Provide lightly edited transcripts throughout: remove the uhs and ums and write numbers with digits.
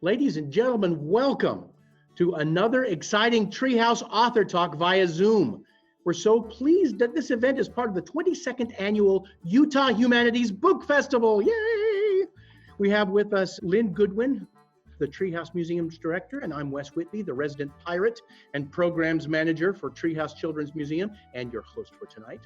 Ladies and gentlemen, welcome to another exciting Treehouse Author Talk via Zoom. We're so pleased that this event is part of the 22nd Annual Utah Humanities Book Festival. Yay! We have with us Lynn Goodwin, the Treehouse Museum's director, and I'm Wes Whitby, the resident pirate and programs manager for Treehouse Children's Museum and your host for tonight.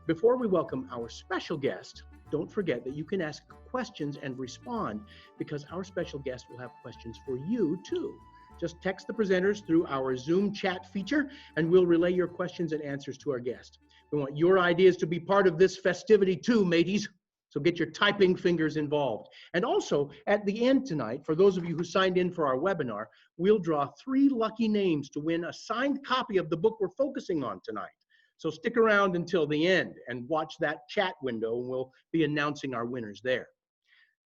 Before we welcome our special guest, don't forget that you can ask questions and respond because our special guest will have questions for you too. Just text the presenters through our Zoom chat feature and we'll relay your questions and answers to our guest. We want your ideas to be part of this festivity too, mateys. So get your typing fingers involved. And also at the end tonight, for those of you who signed in for our webinar, we'll draw 3 lucky names to win a signed copy of the book we're focusing on tonight. So stick around until the end and watch that chat window, and we'll be announcing our winners there.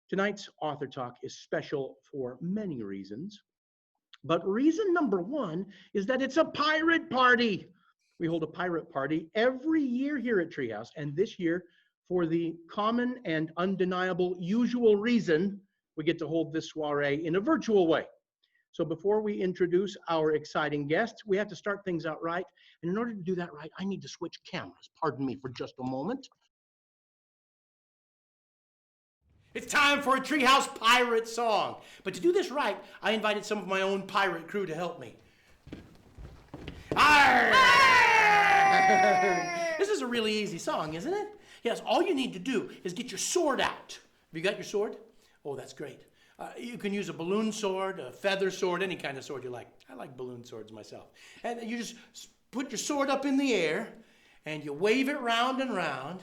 Tonight's Author Talk is special for many reasons, but reason number 1 is that it's a pirate party. We hold a pirate party every year here at Treehouse, and this year, for the common and undeniable usual reason, we get to hold this soiree in a virtual way. So before we introduce our exciting guest, we have to start things out right. And in order to do that right, I need to switch cameras. Pardon me for just a moment. It's time for a Treehouse pirate song. But to do this right, I invited some of my own pirate crew to help me. Arr! Arr! This is a really easy song, isn't it? Yes, all you need to do is get your sword out. Have you got your sword? Oh, that's great. You can use a balloon sword, a feather sword, any kind of sword you like. I like balloon swords myself. And you just put your sword up in the air, and you wave it round and round.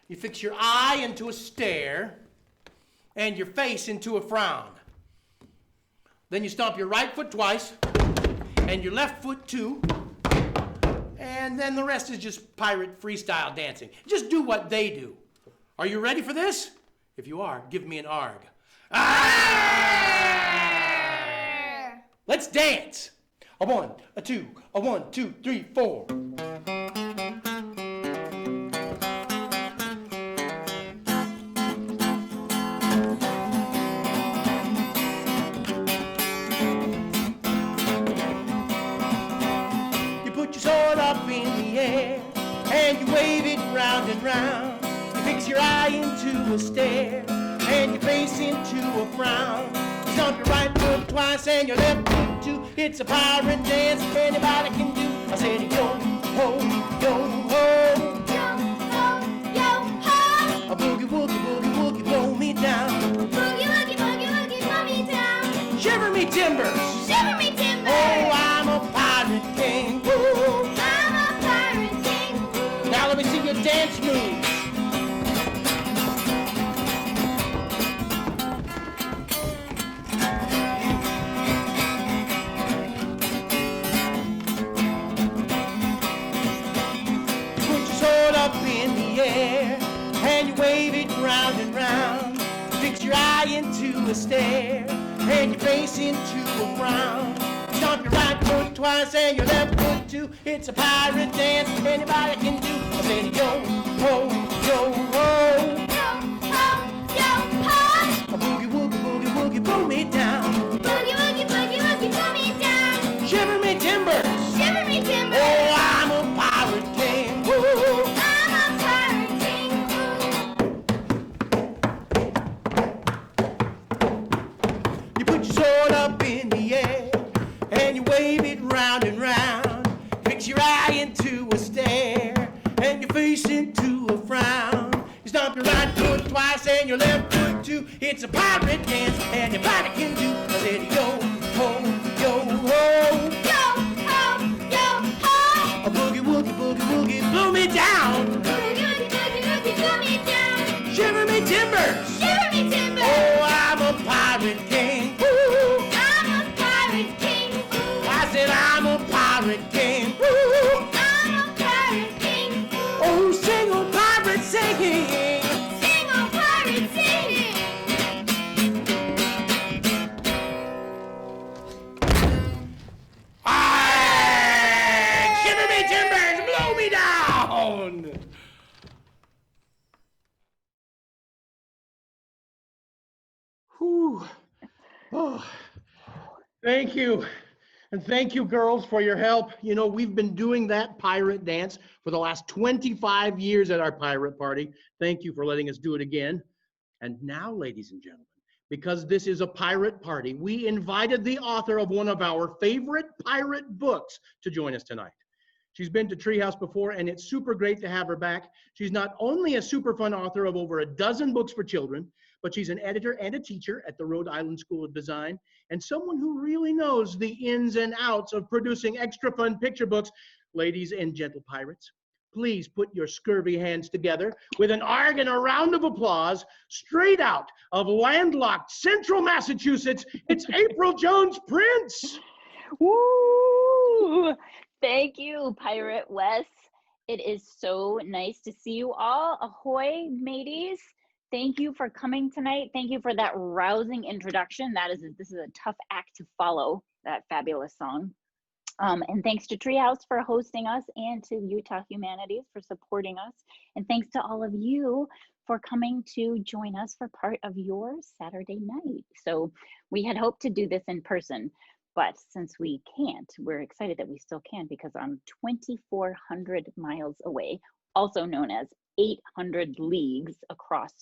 You fix your eye into a stare, and your face into a frown. Then you stomp your right foot twice, and your left foot too. And then the rest is just pirate freestyle dancing. Just do what they do. Are you ready for this? If you are, give me an arg. Arr! Let's dance. A 1, a 2, a 1, 2, 3, 4. You put your sword up in the air and you wave it round and round. You fix your eye into a stare and your face into a frown. You stomp your right foot twice and your left foot too. It's a pirate dance anybody can do. I said yo ho, yo ho. Yo ho, yo ho. A boogie woogie boogie woogie blow me down. Boogie woogie boogie woogie blow me down. Shiver me timbers. Shiver me timbers. Oh, I'm a pirate king. Woo. I'm a pirate king. Woo. Now let me see your dance moves. And you wave it round and round. Fix your eye into a stare and your face into a frown. Stomp your right foot twice and your left foot too. It's a pirate dance anybody can do. I said yo ho, yo ho. Yo ho, yo ho. A boogie woogie boogie woogie blow me down. Boogie woogie boogie woogie blow me down. Shiver me timbers. Shiver me timbers. Oh, I'm a pirate king. Woo. Up in the air and you wave it round and round. Fix your eye into a stare and your face into a frown. You stomp your right foot twice and your left foot too. It's a pirate dance anybody can do. I said yo ho, yo ho. Yo ho, yo ho. A boogie woogie boogie woogie blow me down. Boogie woogie boogie woogie blow me down. Shiver me timbers. Shiver me timbers. Oh, I'm a pirate king. I'm a pirate king. Woo! I'm a pirate king. Woo! Oh, sing oh pirate singing. Sing oh pirate singing. Shiver me timbers, blow me down. Whew. Oh. Thank you. And thank you, girls, for your help. You know, we've been doing that pirate dance for the last 25 years at our pirate party. Thank you for letting us do it again. And now, ladies and gentlemen, because this is a pirate party, we invited the author of one of our favorite pirate books to join us tonight. She's been to Treehouse before, and it's super great to have her back. She's not only a super fun author of over a dozen books for children, but she's an editor and a teacher at the Rhode Island School of Design, and someone who really knows the ins and outs of producing extra fun picture books. Ladies and gentle pirates, please put your scurvy hands together with an arg and a round of applause straight out of landlocked central Massachusetts. It's April Jones Prince. Woo! Thank you, Pirate Wes. It is so nice to see you all. Ahoy, mateys. Thank you for coming tonight. Thank you for that rousing introduction. This is a tough act to follow, that fabulous song. And thanks to Treehouse for hosting us, and to Utah Humanities for supporting us. And thanks to all of you for coming to join us for part of your Saturday night. So we had hoped to do this in person, but since we can't, we're excited that we still can, because I'm 2,400 miles away, also known as 800 leagues across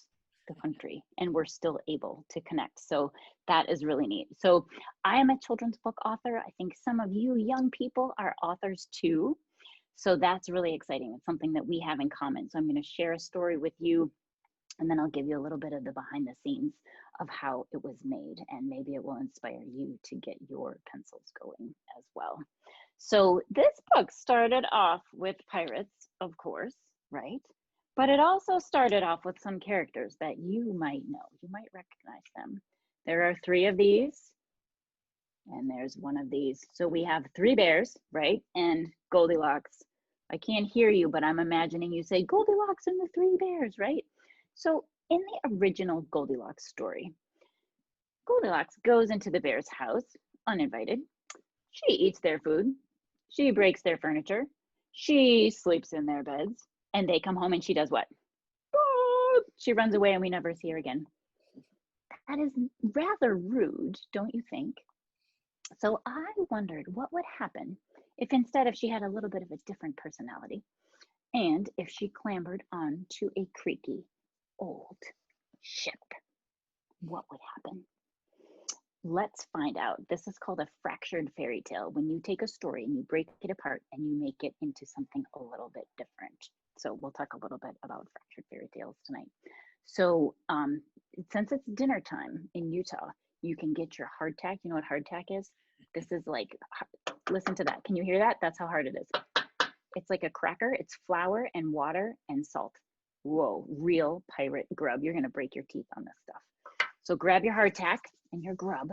the country, and we're still able to connect. So that is really neat. So I am a children's book author. I think some of you young people are authors too. So that's really exciting. It's something that we have in common. So I'm going to share a story with you, and then I'll give you a little bit of the behind the scenes of how it was made, and maybe it will inspire you to get your pencils going as well. So this book started off with pirates, of course, right? But it also started off with some characters that you might know. You might recognize them. There are 3 of these, and there's 1 of these. So we have 3 bears, right? And Goldilocks. I can't hear you, but I'm imagining you say Goldilocks and the 3 bears, right? So in the original Goldilocks story, Goldilocks goes into the bear's house uninvited. She eats their food. She breaks their furniture. She sleeps in their beds. And they come home and she does what? She runs away and we never see her again. That is rather rude, don't you think? So I wondered what would happen if instead of she had a little bit of a different personality, and if she clambered onto a creaky old ship. What would happen? Let's find out. This is called a fractured fairy tale, when you take a story and you break it apart and you make it into something a little bit different. So we'll talk a little bit about fractured fairy tales tonight. So since it's dinner time in Utah, you can get your hardtack. You know what hardtack is? This is like, listen to that. Can you hear that? That's how hard it is. It's like a cracker. It's flour and water and salt. Whoa, real pirate grub. You're gonna break your teeth on this stuff. So grab your hardtack and your grub,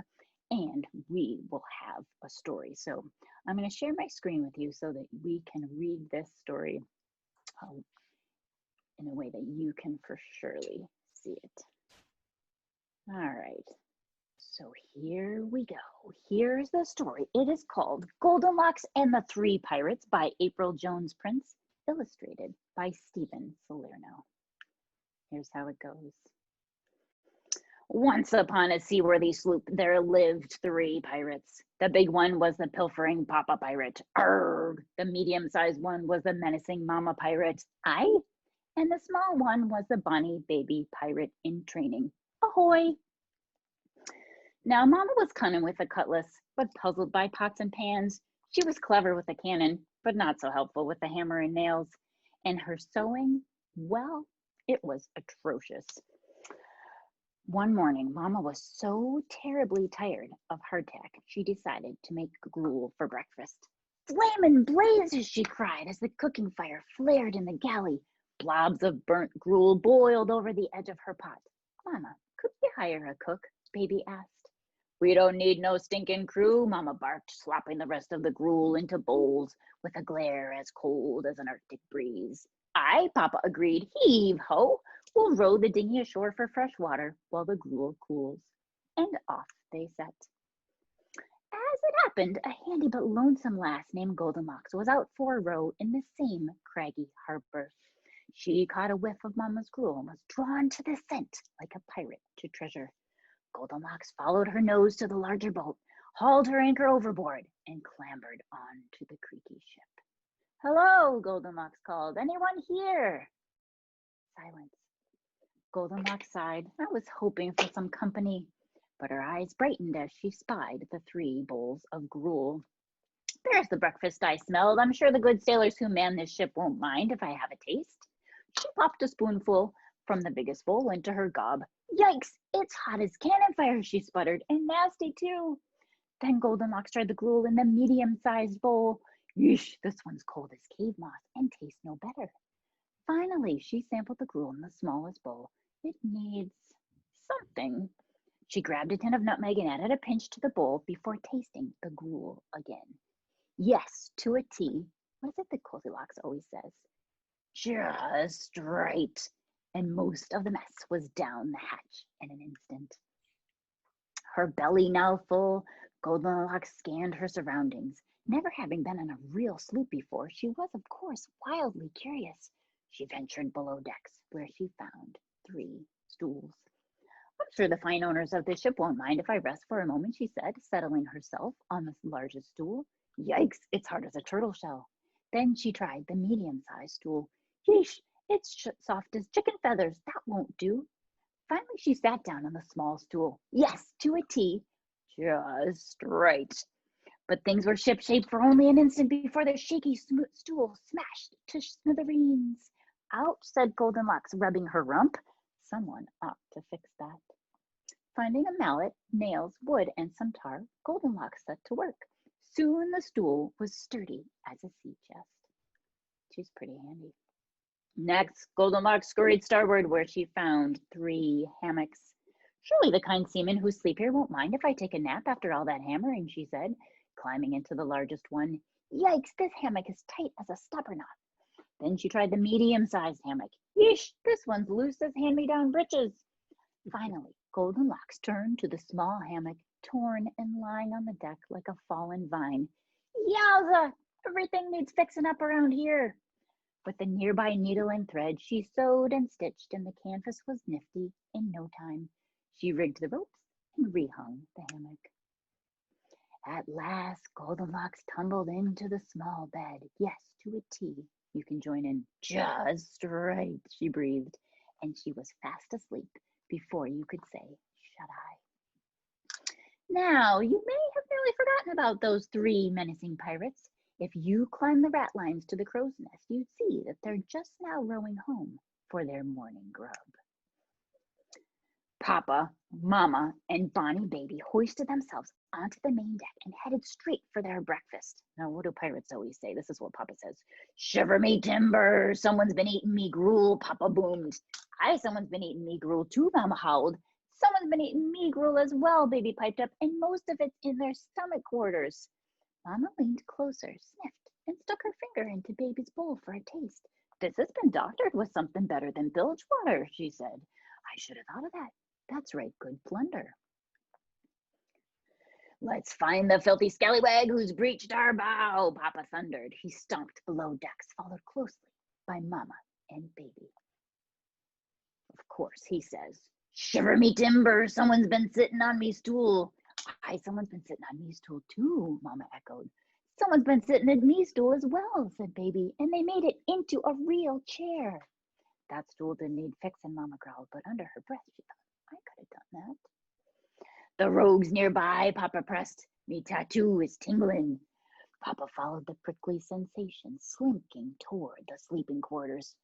and we will have a story. So I'm going to share my screen with you so that we can read this story in a way that you can for surely see it. All right, so here we go. Here's the story. It is called Goldenlocks and the 3 Pirates by April Jones Prince, illustrated by Stephen Salerno. Here's how it goes. Once upon a seaworthy sloop, there lived 3 pirates. The big one was the pilfering Papa Pirate. Arrgh! The medium-sized one was the menacing Mama Pirate. Aye! And the small one was the bonny baby pirate in training. Ahoy! Now, Mama was cunning with a cutlass, but puzzled by pots and pans. She was clever with a cannon, but not so helpful with the hammer and nails. And her sewing, well, it was atrocious. One morning, Mama was so terribly tired of hardtack, she decided to make gruel for breakfast. Flamin' blazes, she cried as the cooking fire flared in the galley. Blobs of burnt gruel boiled over the edge of her pot. Mama, could you hire a cook? Baby asked. We don't need no stinking crew, Mama barked, slopping the rest of the gruel into bowls with a glare as cold as an Arctic breeze. Aye, Papa agreed. Heave ho! We'll row the dinghy ashore for fresh water while the gruel cools. And off they set. As it happened, a handy but lonesome lass named Goldenlocks was out for a row in the same craggy harbor. She caught a whiff of Mama's gruel and was drawn to the scent like a pirate to treasure. Goldenlocks followed her nose to the larger boat, hauled her anchor overboard, and clambered onto the creaky ship. "Hello," Goldenlocks called. "Anyone here?" Silence. Goldenlocks sighed. "I was hoping for some company," but her eyes brightened as she spied the 3 bowls of gruel. "There's the breakfast I smelled. I'm sure the good sailors who man this ship won't mind if I have a taste." She popped a spoonful from the biggest bowl into her gob. "Yikes, it's hot as cannon fire," she sputtered, "and nasty too." Then Goldenlocks tried the gruel in the medium-sized bowl. "Yeesh, this one's cold as cave moss and tastes no better." Finally, she sampled the gruel in the smallest bowl. "It needs something." She grabbed a tin of nutmeg and added a pinch to the bowl before tasting the gruel again. Yes, to a T. What is it that Goldilocks always says? Just right. And most of the mess was down the hatch in an instant. Her belly now full, Goldenlocks scanned her surroundings. Never having been on a real sloop before, she was, of course, wildly curious. She ventured below decks, where she found 3 stools. "I'm sure the fine owners of this ship won't mind if I rest for a moment," she said, settling herself on the largest stool. "Yikes, it's hard as a turtle shell." Then she tried the medium-sized stool. "Yeesh, it's soft as chicken feathers. That won't do." Finally, she sat down on the small stool. Yes, to a T. Just right. But things were shipshape for only an instant before the shaky stool smashed to smithereens. "Ouch," said Goldenlocks, rubbing her rump. Someone ought to fix that. Finding a mallet, nails, wood, and some tar, Goldenlocks set to work. Soon the stool was sturdy as a sea chest. She's pretty handy. Next, Goldenlocks scurried starboard, where she found 3 hammocks. "Surely the kind seamen who sleep here won't mind if I take a nap after all that hammering," she said, climbing into the largest one. "Yikes, this hammock is tight as a stopper knot." Then she tried the medium-sized hammock. "Yeesh, this one's loose as hand-me-down breeches." Finally, Goldenlocks turned to the small hammock, torn and lying on the deck like a fallen vine. "Yowza! Everything needs fixing up around here." With the nearby needle and thread, she sewed and stitched, and the canvas was nifty in no time. She rigged the ropes and rehung the hammock. At last, Goldenlocks tumbled into the small bed. Yes, to a T. You can join in. Just right, she breathed, and she was fast asleep before you could say, shut eye. Now, you may have nearly forgotten about those 3 menacing pirates. If you climb the rat lines to the crow's nest, you'd see that they're just now rowing home for their morning grub. Papa, Mama, and Bonnie Baby hoisted themselves onto the main deck and headed straight for their breakfast. Now, what do pirates always say? This is what Papa says. "Shiver me timbers, someone's been eating me gruel," Papa boomed. "Aye, someone's been eating me gruel too," Mama howled. "Someone's been eating me gruel as well," Baby piped up, "and most of it's in their stomach quarters." Mama leaned closer, sniffed, and stuck her finger into Baby's bowl for a taste. "This has been doctored with something better than bilge water," she said. "I should have thought of that. That's right, good plunder." "Let's find the filthy scallywag who's breached our bow," Papa thundered. He stomped below decks, followed closely by Mama and Baby. Of course, he says, "Shiver me timbers, someone's been sitting on me stool." "Aye, someone's been sitting on me stool too," Mama echoed. "Someone's been sitting at me stool as well," said Baby, "and they made it into a real chair." "That stool didn't need fixing," Mama growled, but under her breath she thought, "I could have done that." "The rogue's nearby," Papa pressed. "Me tattoo is tingling." Papa followed the prickly sensation, slinking toward the sleeping quarters.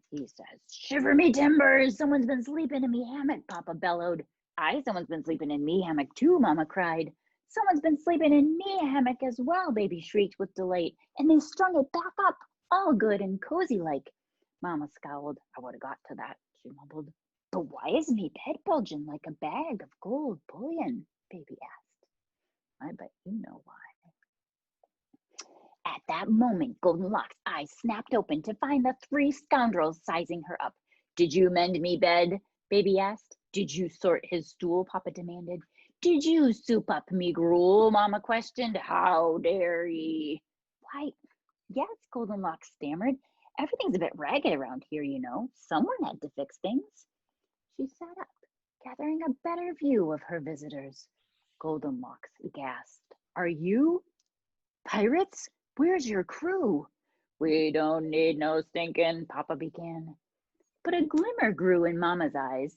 He says, "Shiver me timbers, someone's been sleeping in me hammock," Papa bellowed. "Aye, someone's been sleeping in me hammock too," Mama cried. "Someone's been sleeping in me hammock as well," Baby shrieked with delight, "and they strung it back up, all good and cozy like." Mama scowled. "I would have got to that," she mumbled. "But why is me bed bulging like a bag of gold bullion?" Baby asked. "I bet you know why." At that moment, Goldenlocks' eyes snapped open to find the 3 scoundrels sizing her up. "Did you mend me bed?" Baby asked. "Did you sort his stool?" Papa demanded. "Did you soup up me gruel?" Mama questioned. "How dare ye?" "Why, yes," Goldenlocks stammered. "Everything's a bit ragged around here, you know. Someone had to fix things." She sat up, gathering a better view of her visitors. Goldenlocks gasped. Are you pirates? Where's your crew? We don't need no stinking, Papa began. But a glimmer grew in Mama's eyes.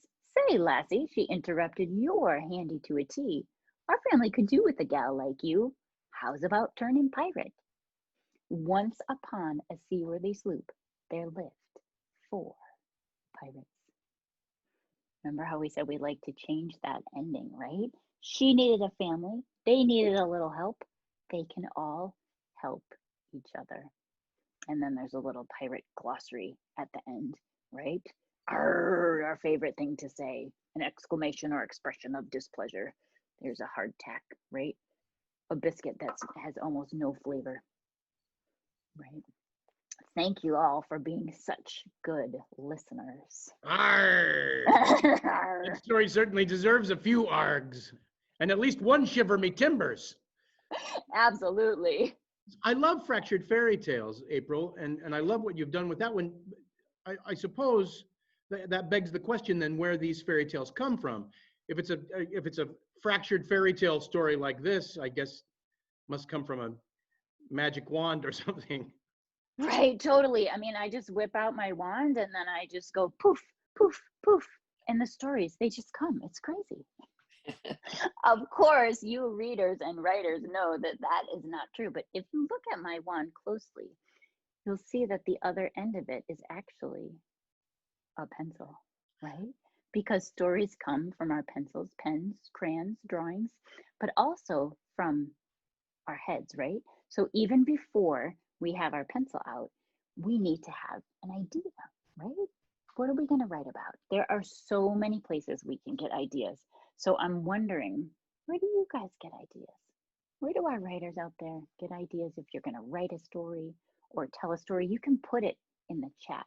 Say, lassie, she interrupted, you're handy to a T. Our family could do with a gal like you. How's about turning pirate? Once upon a seaworthy sloop, there lived 4 pirates. Remember how we said we'd like to change that ending, right? She needed a family. They needed a little help. They can all help each other. And then there's a little pirate glossary at the end, right? Arr, our favorite thing to say, an exclamation or expression of displeasure. There's a hardtack, right? A biscuit that has almost no flavor, right? Thank you all for being such good listeners. Arr! That story certainly deserves a few args, and at least one shiver me timbers. Absolutely. I love fractured fairy tales, April, and I love what you've done with that one. I suppose that begs the question then where these fairy tales come from. If it's a fractured fairy tale story like this, I guess must come from a magic wand or something. Right, totally. I mean, I just whip out my wand and then I just go poof, poof, poof. And the stories, they just come. It's crazy. Of course, you readers and writers know that that is not true. But if you look at my wand closely, you'll see that the other end of it is actually a pencil, right? Because stories come from our pencils, pens, crayons, drawings, but also from our heads, right? So even before we have our pencil out, we need to have an idea, right? What are we going to write about? There are so many places we can get ideas. So I'm wondering, where do you guys get ideas? Where do our writers out there get ideas? If you're going to write a story or tell a story, you can put it in the chat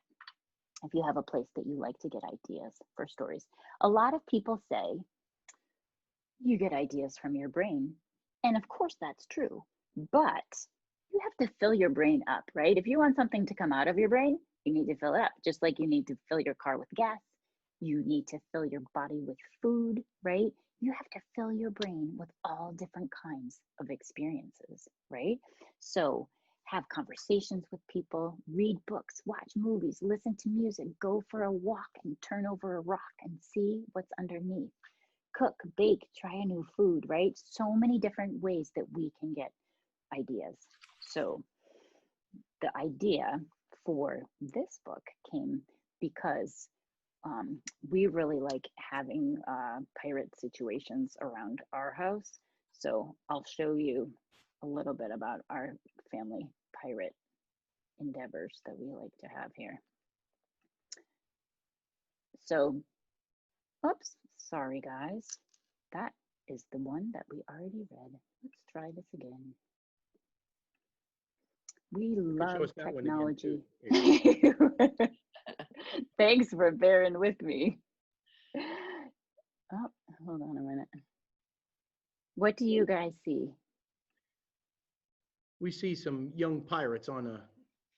if you have a place that you like to get ideas for stories. A lot of people say you get ideas from your brain. And of course that's true, but you have to fill your brain up, right? If you want something to come out of your brain, you need to fill it up, just like you need to fill your car with gas. You need to fill your body with food, right? You have to fill your brain with all different kinds of experiences, right? So have conversations with people, read books, watch movies, listen to music, go for a walk and turn over a rock and see what's underneath. Cook, bake, try a new food, right? So many different ways that we can get ideas. So the idea for this book came because we really like having pirate situations around our house. So I'll show you a little bit about our family pirate endeavors that we like to have here. So, oops, sorry guys. That is the one that we already read. Let's try this again. We love technology. Thanks for bearing with me. Oh, hold on a minute. What do you guys see? We see some young pirates on a...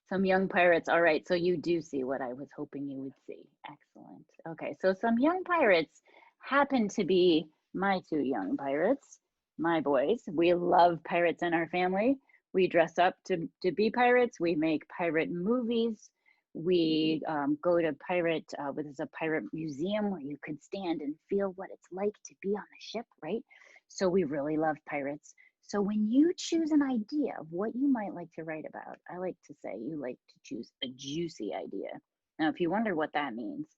Some young pirates. All right, so you do see what I was hoping you would see. Excellent. Okay, so some young pirates happen to be my 2 young pirates, my boys. We love pirates in our family. We dress up to be pirates. We make pirate movies. We go to there's a pirate museum where you could stand and feel what it's like to be on the ship, right? So we really love pirates. So when you choose an idea of what you might like to write about, I like to say you like to choose a juicy idea. Now, if you wonder what that means,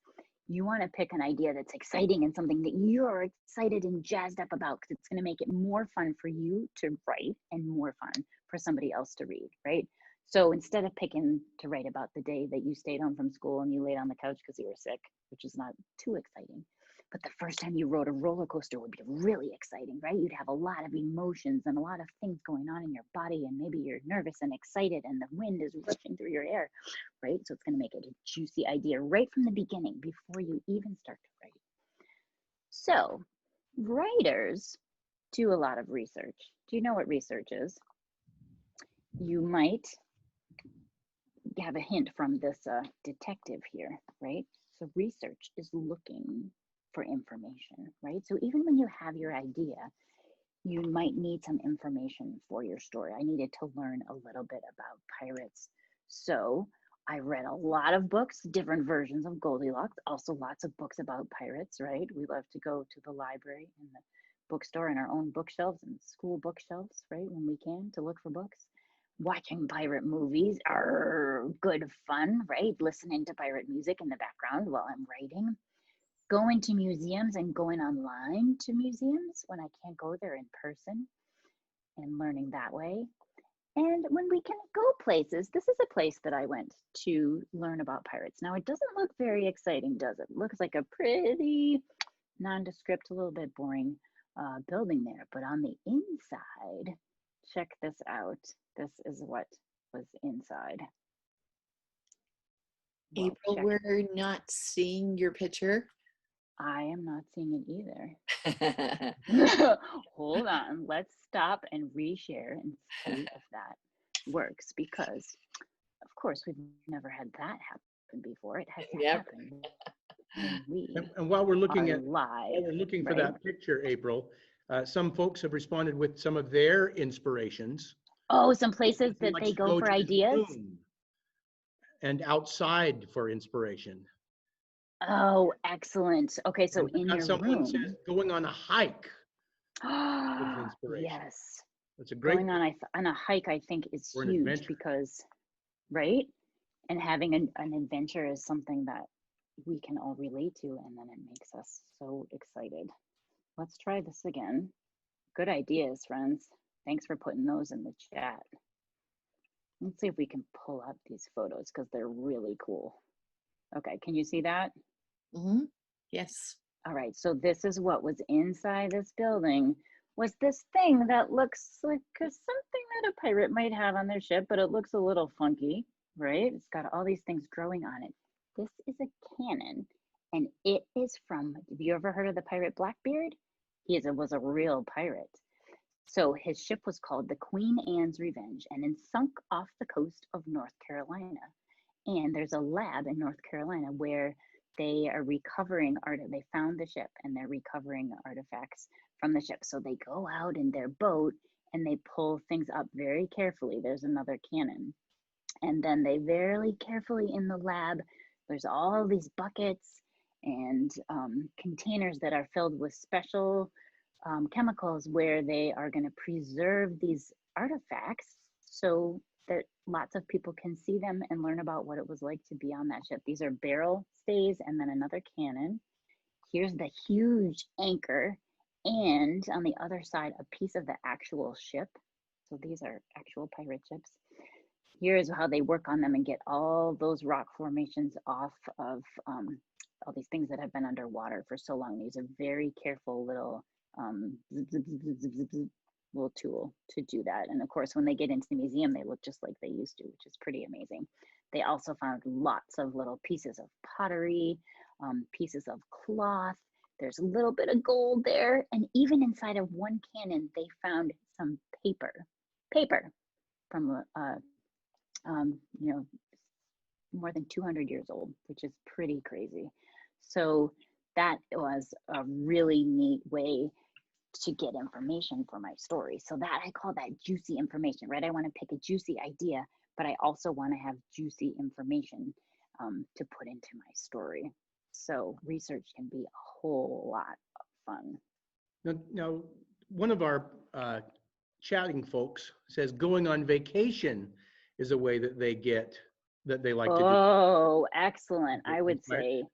you want to pick an idea that's exciting and something that you're excited and jazzed up about because it's going to make it more fun for you to write and more fun for somebody else to read, right? So instead of picking to write about the day that you stayed home from school and you laid on the couch because you were sick, which is not too exciting, but the first time you rode a roller coaster would be really exciting, right? You'd have a lot of emotions and a lot of things going on in your body, and maybe you're nervous and excited and the wind is rushing through your hair, right? So it's going to make it a juicy idea right from the beginning before you even start to write. So writers do a lot of research. Do you know what research is? You might have a hint from this detective here, right? So research is looking for information, right? So even when you have your idea, you might need some information for your story. I needed to learn a little bit about pirates. So I read a lot of books, different versions of Goldilocks, also lots of books about pirates, right? We love to go to the library and the bookstore and our own bookshelves and school bookshelves, right? When we can, to look for books. Watching pirate movies are good fun, right? Listening to pirate music in the background while I'm writing. Going to museums and going online to museums when I can't go there in person and learning that way. And when we can go places, this is a place that I went to learn about pirates. Now, it doesn't look very exciting, does it? It looks like a pretty nondescript, a little bit boring building there. But on the inside, check this out. This is what was inside. Well, April, we're not seeing your picture. I am not seeing it either. Hold on, let's stop and reshare and see if that works, because of course we've never had that happen before. It has to happen when we and while we're looking at live, while we're looking for that picture, April, some folks have responded with some of their inspirations. Oh, some places that they go for ideas and outside for inspiration. Oh, excellent. Okay, so in your someone room. says going on a hike. Yes. That's a great. Going on a hike, I think, is huge because, right? And having an adventure is something that we can all relate to, and then it makes us so excited. Let's try this again. Good ideas, friends. Thanks for putting those in the chat. Let's see if we can pull up these photos because they're really cool. Okay, can you see that? Mm-hmm. Yes. All right, so this is what was inside this building, was this thing that looks like something that a pirate might have on their ship, but it looks a little funky, right? It's got all these things growing on it. This is a cannon, and it is from, have you ever heard of the pirate Blackbeard? He was a real pirate. So his ship was called the Queen Anne's Revenge, and it sunk off the coast of North Carolina. And there's a lab in North Carolina where they are recovering they found the ship and they're recovering artifacts from the ship. So they go out in their boat and they pull things up very carefully. There's another cannon. And then they very carefully in the lab, there's all these buckets and containers that are filled with special chemicals where they are going to preserve these artifacts so that lots of people can see them and learn about what it was like to be on that ship. These are barrel stays and then another cannon. Here's the huge anchor, and on the other side, a piece of the actual ship. So these are actual pirate ships. Here's how they work on them and get all those rock formations off of all these things that have been underwater for so long. These are very careful little little tool to do that. And of course, when they get into the museum, they look just like they used to, which is pretty amazing. They also found lots of little pieces of pottery, pieces of cloth. There's a little bit of gold there. And even inside of one cannon, they found some paper from, more than 200 years old, which is pretty crazy. So that was a really neat way to get information for my story. So that I call that juicy information, right? I want to pick a juicy idea, but I also want to have juicy information to put into my story. So research can be a whole lot of fun. Now one of our chatting folks says going on vacation is a way that they like to do. Oh, excellent. I would say.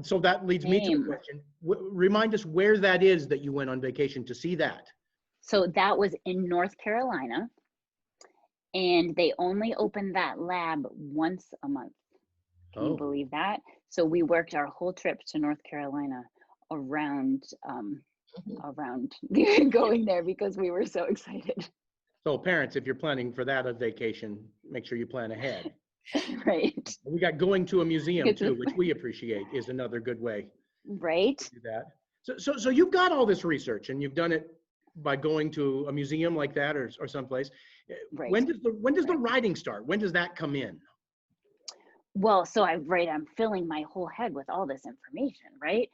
So that leads me to a question. Remind us where that is that you went on vacation to see that. So that was in North Carolina, and they only opened that lab once a month. Can you believe that? So we worked our whole trip to North Carolina around going there because we were so excited. So parents, if you're planning for that a vacation, make sure you plan ahead. Right. We got going to a museum too, which we appreciate, is another good way. Right. To do that. So you've got all this research and you've done it by going to a museum like that or someplace. Right. When does the writing start? When does that come in? Well, so I'm filling my whole head with all this information, right?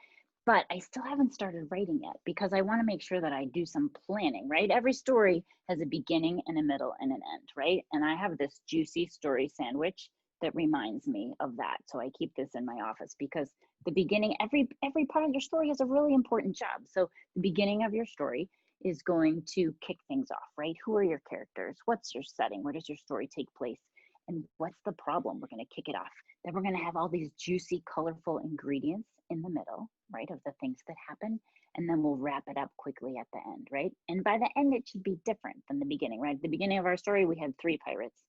but I still haven't started writing yet because I want to make sure that I do some planning, right? Every story has a beginning and a middle and an end, right? And I have this juicy story sandwich that reminds me of that. So I keep this in my office because the beginning, every part of your story has a really important job. So the beginning of your story is going to kick things off, right? Who are your characters? What's your setting? Where does your story take place? And what's the problem? We're going to kick it off. Then we're going to have all these juicy, colorful ingredients in the middle, right, of the things that happen. And then we'll wrap it up quickly at the end, right? And by the end, it should be different than the beginning, right? At the beginning of our story, we had 3 pirates.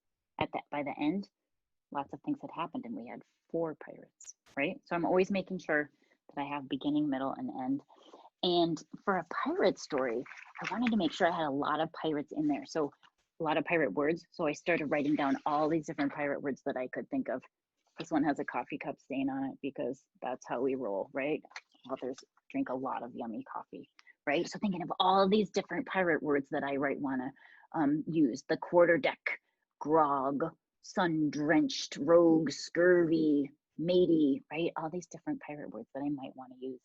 By the end, lots of things had happened and we had 4 pirates, right? So I'm always making sure that I have beginning, middle, and end. And for a pirate story, I wanted to make sure I had a lot of pirates in there. So a lot of pirate words. So I started writing down all these different pirate words that I could think of. This one has a coffee cup stain on it because that's how we roll, right? Authors drink a lot of yummy coffee, right? So thinking of all these different pirate words that I want to use: the quarterdeck, grog, sun-drenched, rogue, scurvy, matey, right? All these different pirate words that I might want to use.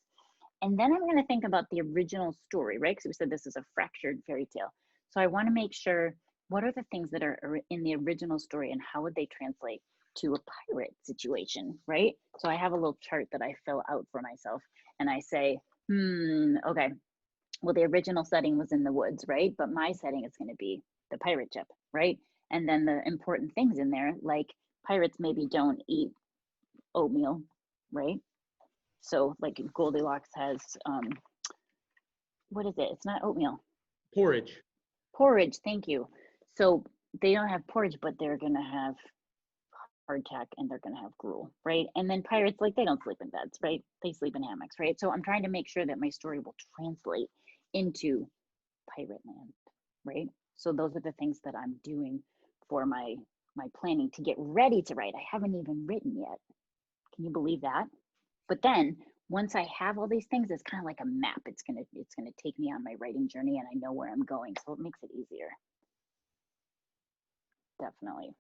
And then I'm going to think about the original story, right? Because we said this is a fractured fairy tale. So I want to make sure, what are the things that are in the original story and how would they translate to a pirate situation, right? So I have a little chart that I fill out for myself and I say, okay, well, the original setting was in the woods, right? But my setting is going to be the pirate ship, right? And then the important things in there, like pirates maybe don't eat oatmeal, right? So like Goldilocks has, what is it? It's not oatmeal. Porridge. Porridge, thank you. So they don't have porridge, but they're gonna have hardtack and they're gonna have gruel, right? And then pirates, like, they don't sleep in beds, right? They sleep in hammocks, right? So I'm trying to make sure that my story will translate into pirate land, right? So those are the things that I'm doing for my planning to get ready to write. I haven't even written yet. Can you believe that? But then once I have all these things, it's kind of like a map. It's gonna take me on my writing journey and I know where I'm going. So it makes it easier. Definitely.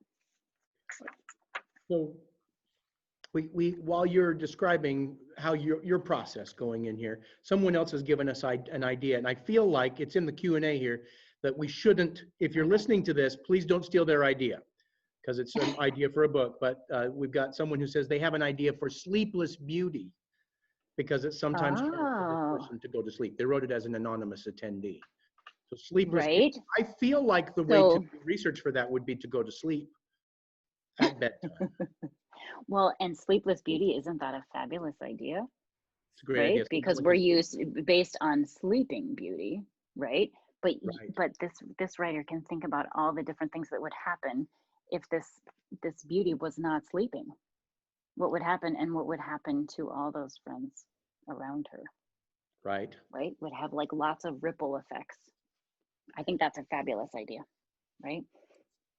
So we while you're describing how your process going in here, someone else has given us an idea, and I feel like it's in the Q&A here that we shouldn't, if you're listening to this, please don't steal their idea because it's an idea for a book. But we've got someone who says they have an idea for Sleepless Beauty because it's sometimes hard for this person to go to sleep. They wrote it as an anonymous attendee. So Sleepless Right. Beauty. I feel like the way to do research for that would be to go to sleep at bedtime. Well, and Sleepless Beauty, isn't that a fabulous idea? It's a great right? idea. Because we're used based on Sleeping Beauty, right? But Right. but this writer can think about all the different things that would happen if this beauty was not sleeping. What would happen, and what would happen to all those friends around her? Right. Right? Would have like lots of ripple effects. I think that's a fabulous idea, right?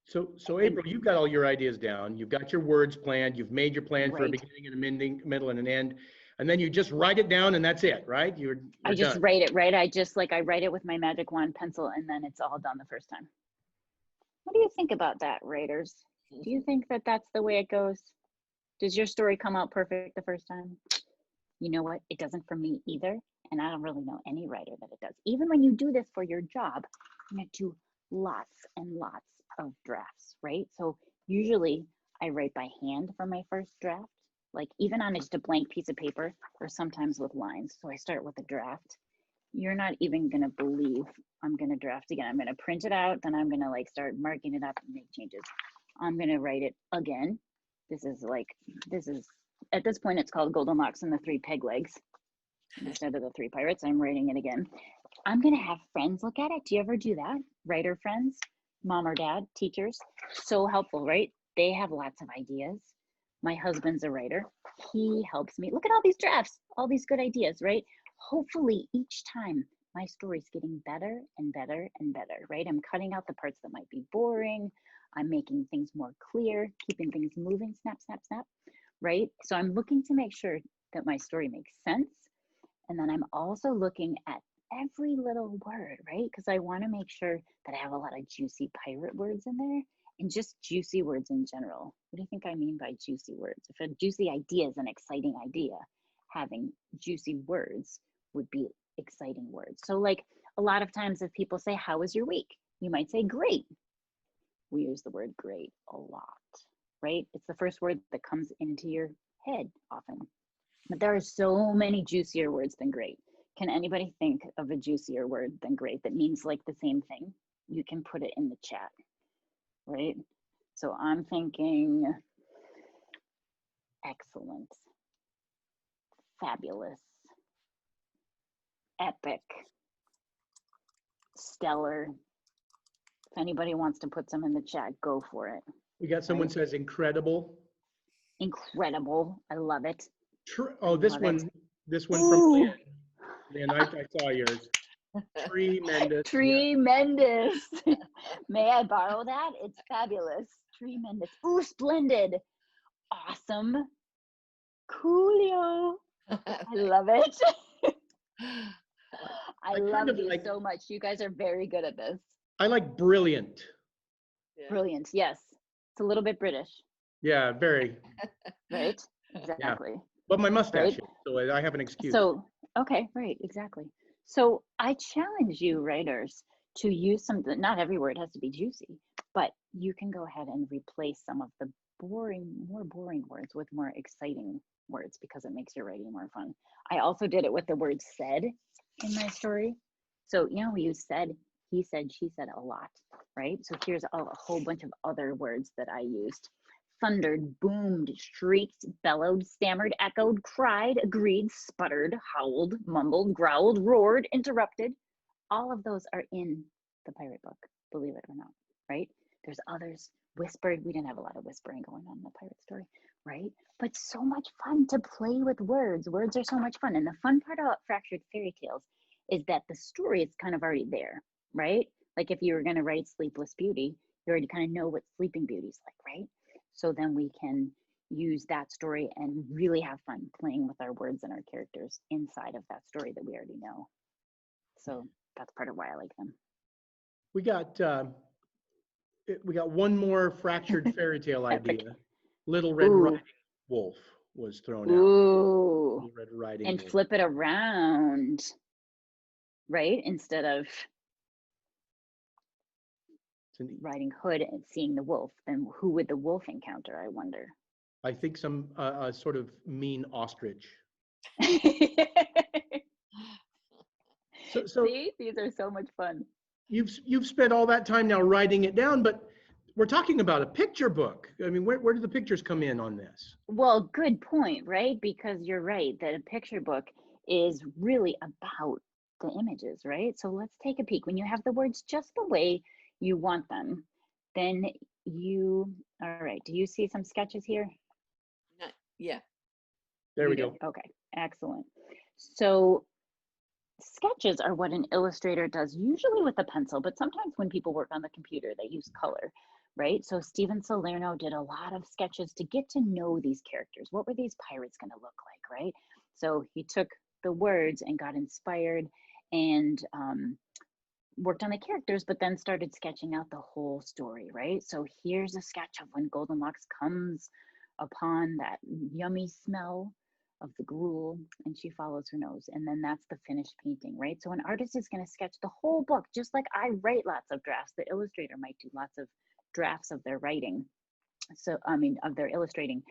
So April, you've got all your ideas down. You've got your words planned. You've made your plan for a Right. beginning and a middle and an end, and then you just write it down, and that's it, right? You're I just done. write it, right? I write it with my magic wand pencil, and then it's all done the first time. What do you think about that, writers? Do you think that that's the way it goes? Does your story come out perfect the first time? You know what? It doesn't for me either. And I don't really know any writer that it does. Even when you do this for your job, you're going to do lots and lots of drafts, right? So usually I write by hand for my first draft, like even on just a blank piece of paper or sometimes with lines. So I start with a draft. You're not even going to believe I'm going to draft again. I'm going to print it out, then I'm going to like start marking it up and make changes. I'm going to write it again. This is at this point, it's called Goldenlocks and the 3 Peg Legs. Instead of the 3 pirates, I'm writing it again. I'm going to have friends look at it. Do you ever do that? Writer friends, mom or dad, teachers. So helpful, right? They have lots of ideas. My husband's a writer. He helps me. Look at all these drafts, all these good ideas, right? Hopefully each time my story's getting better and better and better, right? I'm cutting out the parts that might be boring. I'm making things more clear, keeping things moving, snap, snap, snap, right? So I'm looking to make sure that my story makes sense. And then I'm also looking at every little word, right? Because I want to make sure that I have a lot of juicy pirate words in there and just juicy words in general. What do you think I mean by juicy words? If a juicy idea is an exciting idea, having juicy words would be exciting words. So like a lot of times if people say, how was your week? You might say, great. We use the word great a lot, right? It's the first word that comes into your head often. But there are so many juicier words than great. Can anybody think of a juicier word than great that means like the same thing? You can put it in the chat, right? So I'm thinking excellent, fabulous, epic, stellar. If anybody wants to put some in the chat, go for it. We got someone says incredible. Incredible. I love it. Oh, this one from Lynn. Lynn, I saw yours. Tremendous. Tremendous. May I borrow that? It's fabulous. Tremendous. Ooh, splendid. Awesome. Coolio. I love it. I love these so much. You guys are very good at this. I like brilliant. Yeah. Brilliant. Yes. It's a little bit British. Yeah, very. Right? Exactly. Yeah. But my mustache, right? so I have an excuse. So, okay, right, exactly. So I challenge you writers to use not every word has to be juicy, but you can go ahead and replace some of the more boring words with more exciting words because it makes your writing more fun. I also did it with the word said in my story. So, we use said, he said, she said a lot, right? So here's a whole bunch of other words that I used. Thundered, boomed, shrieked, bellowed, stammered, echoed, cried, agreed, sputtered, howled, mumbled, growled, roared, interrupted. All of those are in the pirate book, believe it or not, right? There's others, whispered. We didn't have a lot of whispering going on in the pirate story, right? But so much fun to play with words. Words are so much fun. And the fun part about Fractured Fairy Tales is that the story is kind of already there, right? Like if you were going to write Sleepless Beauty, you already kind of know what Sleeping Beauty's like, right? So then we can use that story and really have fun playing with our words and our characters inside of that story that we already know. So that's part of why I like them. We got one more Fractured Fairy Tale idea. Little Red Riding Wolf was thrown out. Little Red Riding and Wolf. flip it around, right? Instead of riding Hood and seeing the wolf, then who would the wolf encounter, I wonder? I think some sort of mean ostrich. So see, these are so much fun. You've spent all that time now writing it down, but we're talking about a picture book. I mean, where do the pictures come in on this? Well, good point, right? Because you're right that a picture book is really about the images, right? So let's take a peek. When you have the words just the way you want them, then all right, do you see some sketches here? Yeah. There we go. Okay, excellent. So sketches are what an illustrator does, usually with a pencil, but sometimes when people work on the computer, they use color, right? So Steven Salerno did a lot of sketches to get to know these characters. What were these pirates going to look like, right? So he took the words and got inspired and worked on the characters, but then started sketching out the whole story, right? So here's a sketch of when Goldenlocks comes upon that yummy smell of the gruel and she follows her nose, and then that's the finished painting, right? So an artist is going to sketch the whole book, just like I write lots of drafts. The illustrator might do lots of drafts of their writing, so of their illustrating,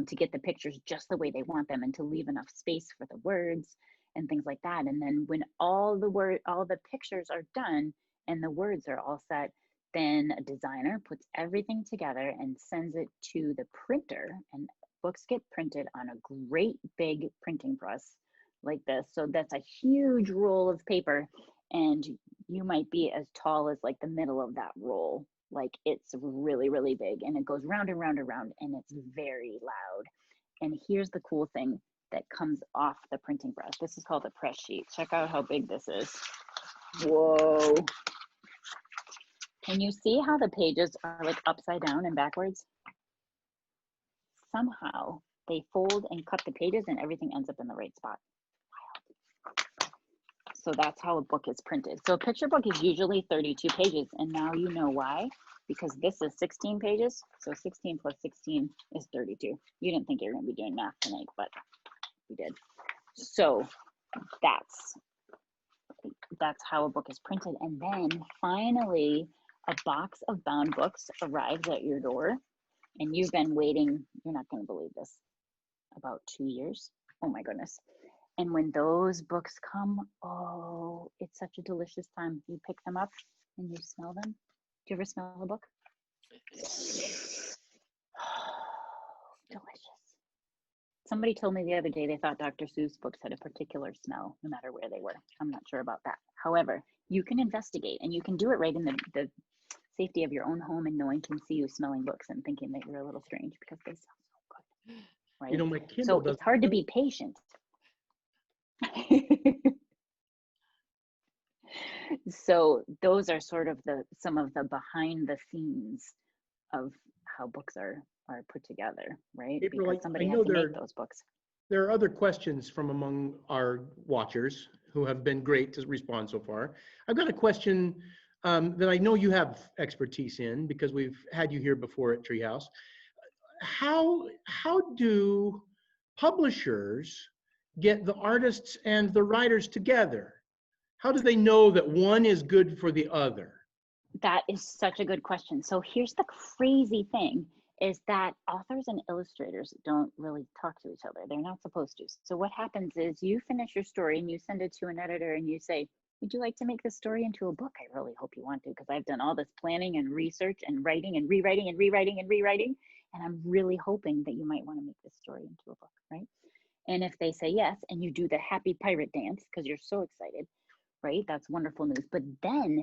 to get the pictures just the way they want them and to leave enough space for the words and things like that. And then when all the pictures are done and the words are all set, then a designer puts everything together and sends it to the printer, and books get printed on a great big printing press like this. So that's a huge roll of paper, and you might be as tall as like the middle of that roll. Like it's really, really big, and it goes round and round and round, and it's very loud. And here's the cool thing that comes off the printing press. This is called a press sheet. Check out how big this is. Whoa. Can you see how the pages are like upside down and backwards? Somehow they fold and cut the pages and everything ends up in the right spot. So that's how a book is printed. So a picture book is usually 32 pages, and now you know why, because this is 16 pages. So 16 plus 16 is 32. You didn't think you were going to be doing math tonight, but we did. So that's how a book is printed. And then finally, a box of bound books arrives at your door, and you've been waiting, you're not going to believe this, about 2 years. Oh my goodness. And when those books come, oh, it's such a delicious time. You pick them up and you smell them. Do you ever smell a book? Delicious. Somebody told me the other day they thought Dr. Seuss books had a particular smell, no matter where they were. I'm not sure about that. However, you can investigate, and you can do it right in the safety of your own home, and no one can see you smelling books and thinking that you're a little strange because they smell so good, right? You know, my Kindle So it's hard to be patient. So those are sort of some of the behind the scenes of how books are put together, right? April, Because somebody I has know to make those books. there are other questions from among our watchers who have been great to respond so far. I've got a question that I know you have expertise in because we've had you here before at Treehouse. How do publishers get the artists and the writers together? How do they know that one is good for the other? That is such a good question. So here's the crazy thing is that authors and illustrators don't really talk to each other. They're not supposed to. So what happens is you finish your story and you send it to an editor and you say, would you like to make this story into a book? I really hope you want to, because I've done all this planning and research and writing and rewriting and rewriting and rewriting. And I'm really hoping that you might want to make this story into a book, right? And if they say yes, and you do the happy pirate dance because you're so excited, right? That's wonderful news. But then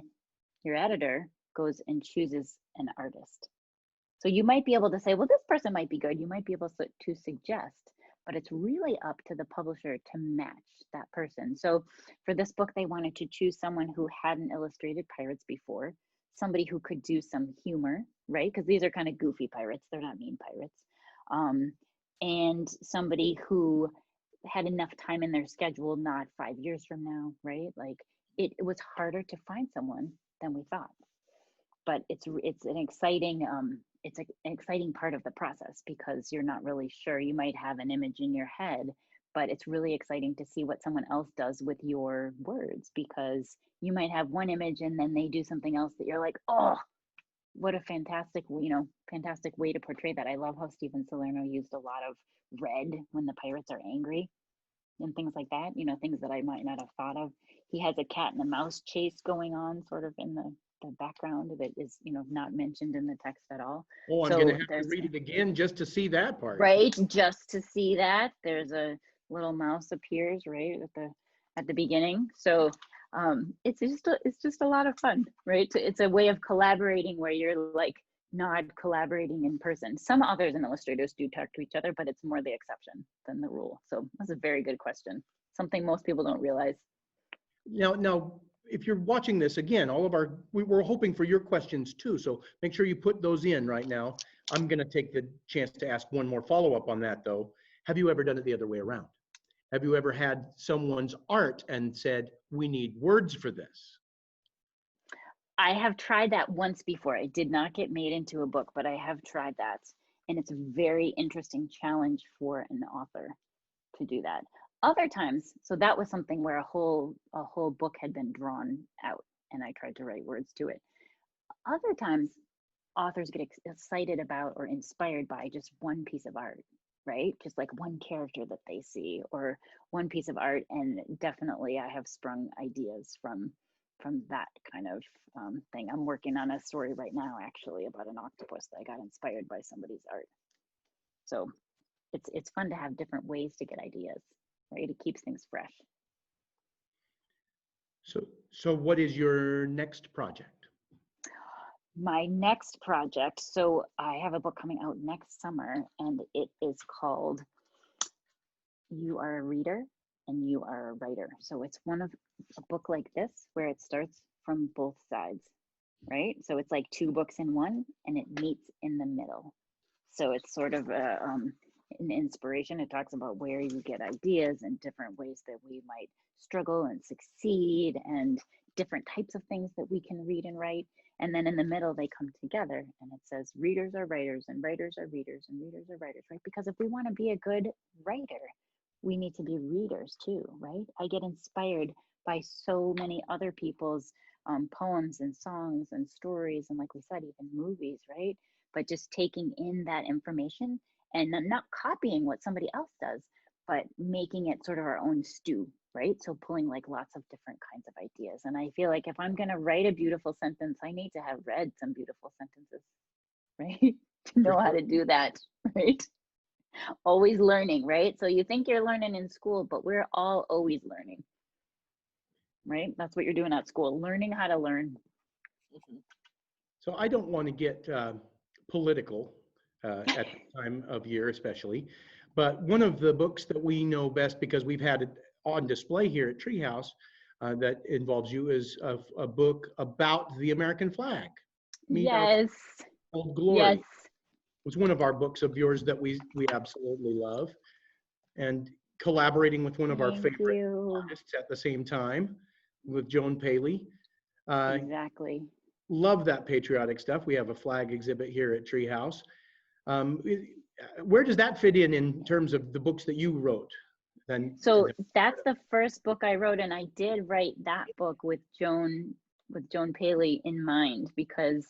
your editor goes and chooses an artist. So you might be able to say, well, this person might be good. You might be able to suggest, but it's really up to the publisher to match that person. So for this book, they wanted to choose someone who hadn't illustrated pirates before, somebody who could do some humor, right? Because these are kind of goofy pirates. They're not mean pirates. And somebody who had enough time in their schedule, not 5 years from now, right? Like it was harder to find someone than we thought. But it's an exciting part of the process because you're not really sure. You might have an image in your head, but it's really exciting to see what someone else does with your words, because you might have one image and then they do something else that you're like, oh, what a fantastic way to portray that. I love how Stephen Salerno used a lot of red when the pirates are angry and things like that, things that I might not have thought of. He has a cat and a mouse chase going on sort of in the background that is, not mentioned in the text at all. Oh, I'm going to have to read it again just to see that part. Right, just to see that. There's a little mouse appears right at the beginning. So it's just a lot of fun, right? It's a way of collaborating where you're like not collaborating in person. Some authors and illustrators do talk to each other, but it's more the exception than the rule. So that's a very good question. Something most people don't realize. Now, if you're watching this again, we're hoping for your questions too. So make sure you put those in right now. I'm going to take the chance to ask one more follow-up on that though. Have you ever done it the other way around? Have you ever had someone's art and said, we need words for this? I have tried that once before. It did not get made into a book, but I have tried that. And it's a very interesting challenge for an author to do that. Other times, so that was something where a whole book had been drawn out and I tried to write words to it. Other times, authors get excited about or inspired by just one piece of art, right? Just like one character that they see or one piece of art. And definitely I have sprung ideas from that kind of thing. I'm working on a story right now, actually, about an octopus that I got inspired by somebody's art. So it's fun to have different ways to get ideas, right? It keeps things fresh. So what is your next project? My next project, so I have a book coming out next summer, and it is called You Are a Reader and You Are a Writer. So it's one of a book like this where it starts from both sides, right? So it's like two books in one and it meets in the middle. So it's sort of an inspiration. It talks about where you get ideas and different ways that we might struggle and succeed and different types of things that we can read and write. And then in the middle, they come together and it says readers are writers and writers are readers and readers are writers, right? Because if we want to be a good writer, we need to be readers too, right? I get inspired by so many other people's poems and songs and stories, and like we said, even movies, right? But just taking in that information and not copying what somebody else does, but making it sort of our own stew, right? So pulling like lots of different kinds of ideas. And I feel like if I'm going to write a beautiful sentence, I need to have read some beautiful sentences, right? To know how to do that, right? Always learning, right? So you think you're learning in school, but we're all always learning, right? That's what you're doing at school, learning how to learn. So I don't want to get political at the time of year especially, but one of the books that we know best because we've had it on display here at Treehouse that involves you is a book about the American flag. Yes. Old Glory. Yes. It was one of our books of yours that we absolutely love, and collaborating with one of our favorite artists at the same time with Joan Paley. Exactly. Love that patriotic stuff. We have a flag exhibit here at Treehouse. Where does that fit in terms of the books that you wrote? So that's the first book I wrote, and I did write that book with Joan Paley in mind because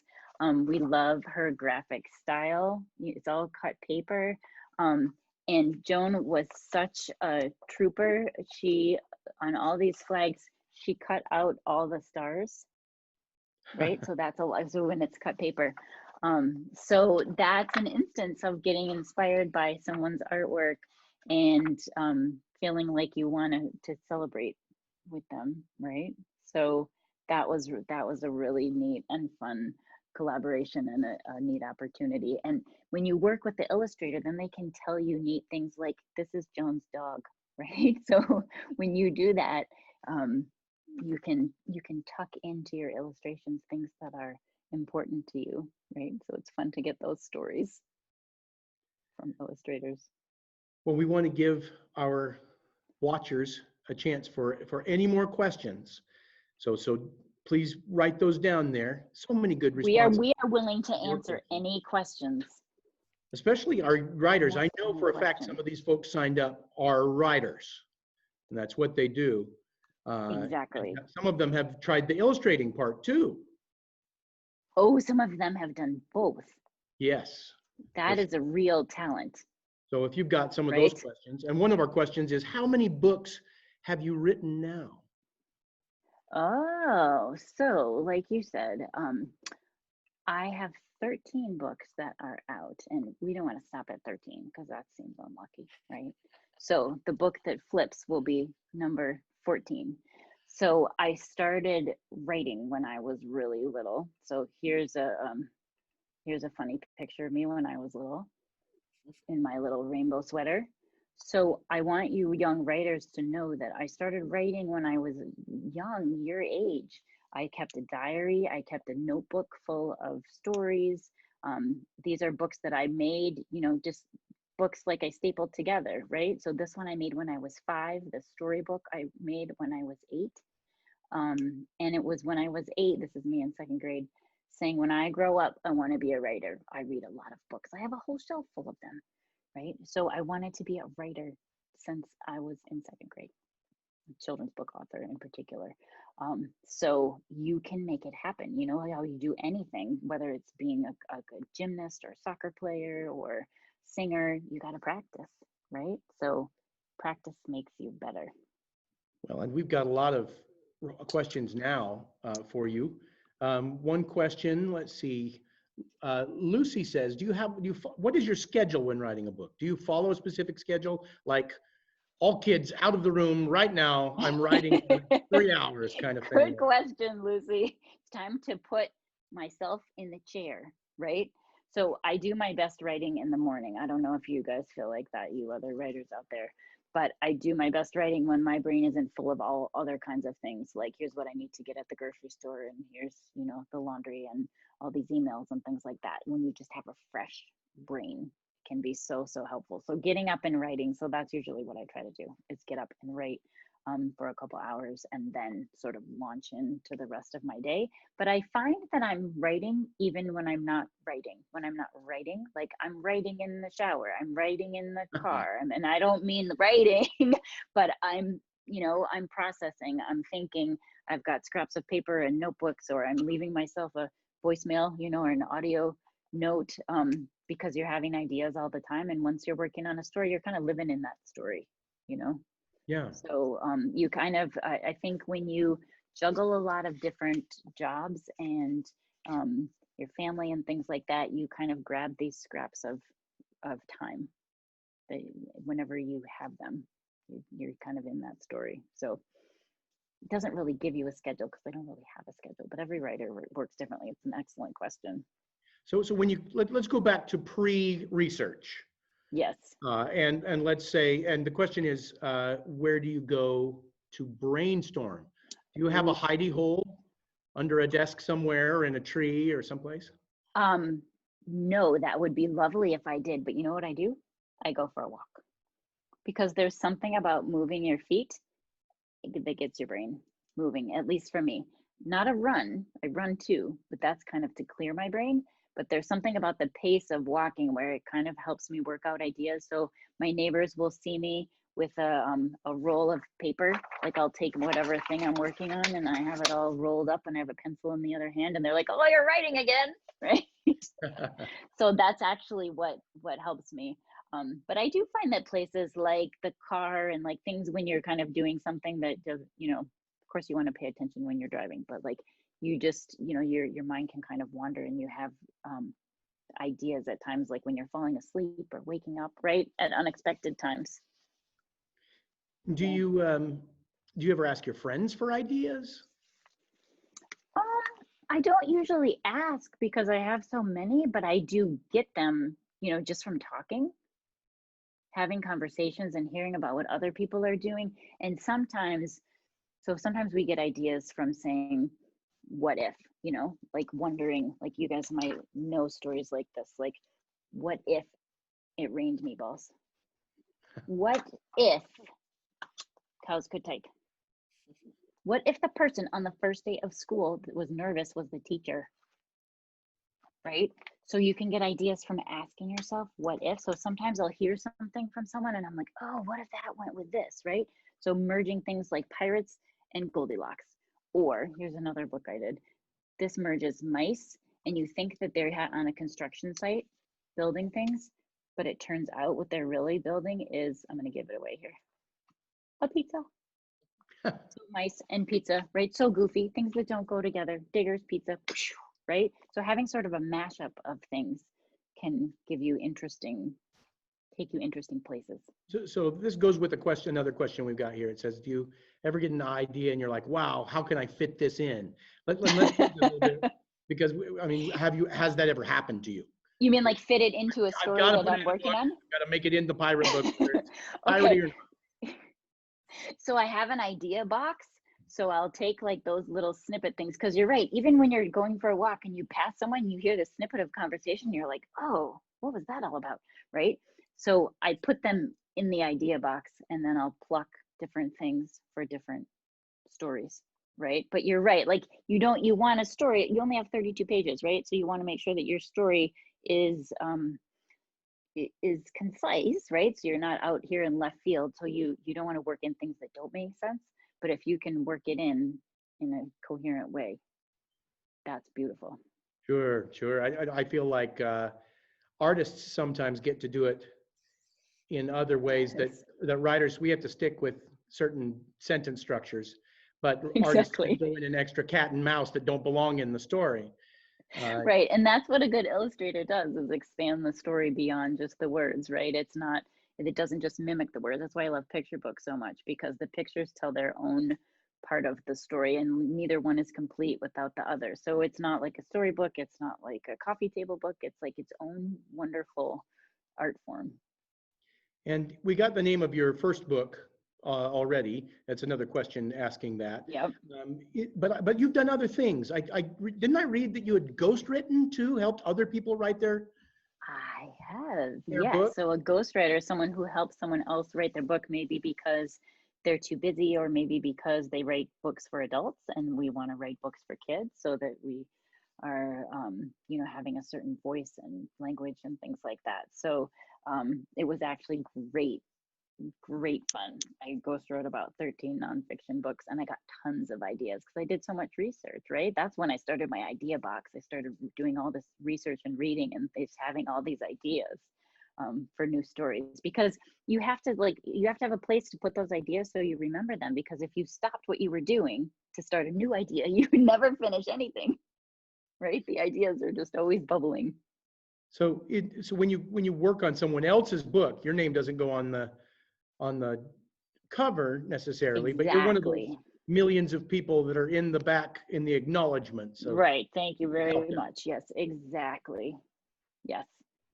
we love her graphic style. It's all cut paper. And Joan was such a trooper. She, on all these flags, she cut out all the stars, right? So that's so when it's cut paper. So that's an instance of getting inspired by someone's artwork and feeling like you want to celebrate with them, right? So that was a really neat and fun collaboration and a neat opportunity. And when you work with the illustrator, then they can tell you neat things like, this is Joan's dog, right? So when you do that, you can tuck into your illustrations things that are important to you, right? So it's fun to get those stories from illustrators. Well, we want to give our watchers a chance for any more questions. So please write those down there. So many good responses. We are willing to answer any questions. Especially our writers. I know for a fact some of these folks signed up are writers, and that's what they do. Exactly. Some of them have tried the illustrating part too. Oh, some of them have done both. Yes. That is a real talent. So if you've got some of those questions, and one of our questions is, how many books have you written now? Oh, so like you said, I have 13 books that are out, and we don't want to stop at 13 because that seems unlucky, right? So the book that flips will be number 14. So I started writing when I was really little. So here's a funny picture of me when I was little in my little rainbow sweater. So I want you young writers to know that I started writing when I was young, your age. I kept a diary, I kept a notebook full of stories. These are books that I made, just books like I stapled together, right? So this one I made when I was 5, the storybook I made when I was 8. And it was when I was 8, this is me in 2nd grade, saying, when I grow up, I want to be a writer. I read a lot of books. I have a whole shelf full of them, right? So I wanted to be a writer since I was in 2nd grade, a children's book author in particular. So you can make it happen. You know how you do anything, whether it's being a good gymnast or soccer player or singer, you got to practice, right? So practice makes you better. Well, and we've got a lot of questions now for you. One question, let's see. Lucy says, what is your schedule when writing a book? Do you follow a specific schedule? Like, all kids out of the room right now, I'm writing 3 hours kind of thing. Good question, Lucy. It's time to put myself in the chair, right? So I do my best writing in the morning. I don't know if you guys feel like that, you other writers out there, but I do my best writing when my brain isn't full of all other kinds of things. Like, here's what I need to get at the grocery store, and here's, the laundry and all these emails and things like that. When you just have a fresh brain, can be so helpful. So getting up and writing, so that's usually what I try to do, is get up and write. for a couple hours and then sort of launch into the rest of my day. But I find that I'm writing even when I'm not writing. When I'm not writing, like I'm writing in the shower, I'm writing in the car, and I don't mean writing, but I'm, I'm processing, I'm thinking, I've got scraps of paper and notebooks, or I'm leaving myself a voicemail, or an audio note, because you're having ideas all the time. And once you're working on a story, you're kind of living in that story, Yeah. So you kind of, I think when you juggle a lot of different jobs and your family and things like that, you kind of grab these scraps of time that whenever you have them, you're kind of in that story. So it doesn't really give you a schedule because I don't really have a schedule, but every writer works differently. It's an excellent question. So when you, let's go back to pre-research. Yes. And let's say, and the question is, where do you go to brainstorm? Do you have a hidey hole under a desk somewhere or in a tree or someplace? No, that would be lovely if I did, but you know what I do? I go for a walk, because there's something about moving your feet that gets your brain moving, at least for me. Not a run, I run too, but that's kind of to clear my brain. But there's something about the pace of walking where it kind of helps me work out ideas. So my neighbors will see me with a roll of paper. Like I'll take whatever thing I'm working on and I have it all rolled up and I have a pencil in the other hand and they're like, oh, you're writing again, right? So that's actually what helps me. But I do find that places like the car and like things when you're kind of doing something that does, of course you want to pay attention when you're driving, but like you just, your mind can kind of wander and you have ideas at times, like when you're falling asleep or waking up, right? At unexpected times. Do you ever ask your friends for ideas? I don't usually ask because I have so many, but I do get them, just from talking, having conversations and hearing about what other people are doing. And sometimes we get ideas from saying, what if, like wondering, like you guys might know stories like this, like what if it rained meatballs? What if cows could type? What if the person on the first day of school that was nervous was the teacher? Right? So you can get ideas from asking yourself, what if? So sometimes I'll hear something from someone and I'm like, oh, what if that went with this, right? So merging things like pirates and Goldilocks. Or here's another book I did. This merges mice, and you think that they're on a construction site building things, but it turns out what they're really building is, I'm going to give it away here, a pizza. So mice and pizza, right? So goofy, things that don't go together. Diggers, pizza, right? So having sort of a mashup of things can take you interesting places. So this goes with another question we've got here. It says, do you ever get an idea and you're like, wow, how can I fit this in? Let's take a little bit, because has that ever happened to you? You mean like fit it into a story that I'm working on? I've got to make it in the pirate book. Okay. So I have an idea box. So I'll take like those little snippet things, because you're right. Even when you're going for a walk and you pass someone, you hear the snippet of conversation, you're like, oh, what was that all about, right? So I put them in the idea box and then I'll pluck different things for different stories, right? But you're right, like you want a story, you only have 32 pages, right? So you want to make sure that your story is concise, right? So you're not out here in left field. So you don't want to work in things that don't make sense. But if you can work it in a coherent way, that's beautiful. Sure. I feel like artists sometimes get to do it in other ways that writers, we have to stick with certain sentence structures, but artists can throw in an extra cat and mouse that don't belong in the story. Right, and that's what a good illustrator does, is expand the story beyond just the words, right? It doesn't just mimic the words. That's why I love picture books so much, because the pictures tell their own part of the story and neither one is complete without the other. So it's not like a storybook, it's not like a coffee table book, it's like its own wonderful art form. And we got the name of your first book already. That's another question asking that. Yep. But you've done other things. Didn't I read that you had ghostwritten too, helped other people write their I have, yes. book? So a ghostwriter is someone who helps someone else write their book, maybe because they're too busy, or maybe because they write books for adults and we want to write books for kids, so that we are, you know, having a certain voice and language and things like that. So it was actually great fun. I ghost wrote about 13 nonfiction books, and I got tons of ideas because I did so much research, right? That's when I started my idea box. I started doing all this research and reading and just having all these ideas for new stories, because you have to have a place to put those ideas so you remember them, because if you stopped what you were doing to start a new idea, you would never finish anything, right? The ideas are just always bubbling. So when you work on someone else's book, your name doesn't go on the cover necessarily, but you're one of those Exactly. millions of people that are in the back in the acknowledgments. So Right. Thank you very much. Yes, exactly. Yes.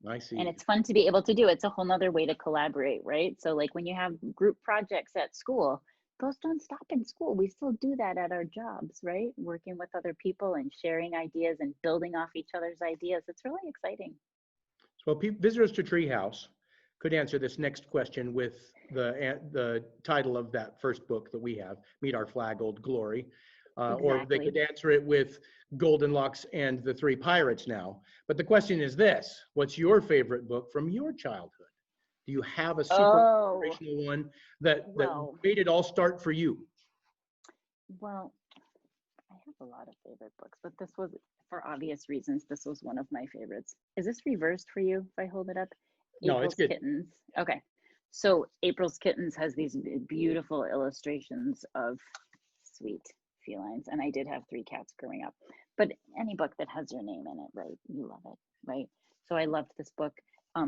I see. And it's fun to be able to do. It's a whole nother way to collaborate, right? So like when you have group projects at school, those don't stop in school. We still do that at our jobs, right? Working with other people and sharing ideas and building off each other's ideas. It's really exciting. So visitors to Treehouse could answer this next question with the title of that first book that we have, Meet Our Flag, Old Glory. Or they could answer it with Goldenlocks and the Three Pirates now. But the question is this: what's your favorite book from your childhood? Do you have a super inspirational one that made it all start for you? Well, I have a lot of favorite books, but this was, for obvious reasons, this was one of my favorites. Is this reversed for you if I hold it up? No, it's good. Kittens. Okay. So April's Kittens has these beautiful illustrations of sweet felines, and I did have 3 cats growing up, but any book that has your name in it, right, you love it, right? So I loved this book.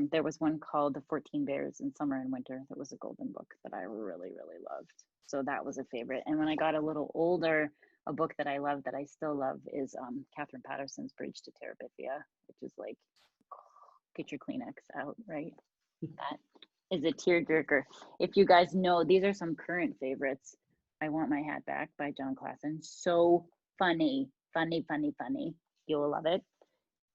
There was one called The 14 Bears in Summer and Winter that was a golden book that I really loved, so that was a favorite. And when I got a little older, a book that I love, that I still love, is Catherine Patterson's Bridge to Terabithia, which is like, get your Kleenex out, right? That is a tearjerker. If you guys know, these are some current favorites. I Want My Hat Back by John Klassen. So funny. You'll love it.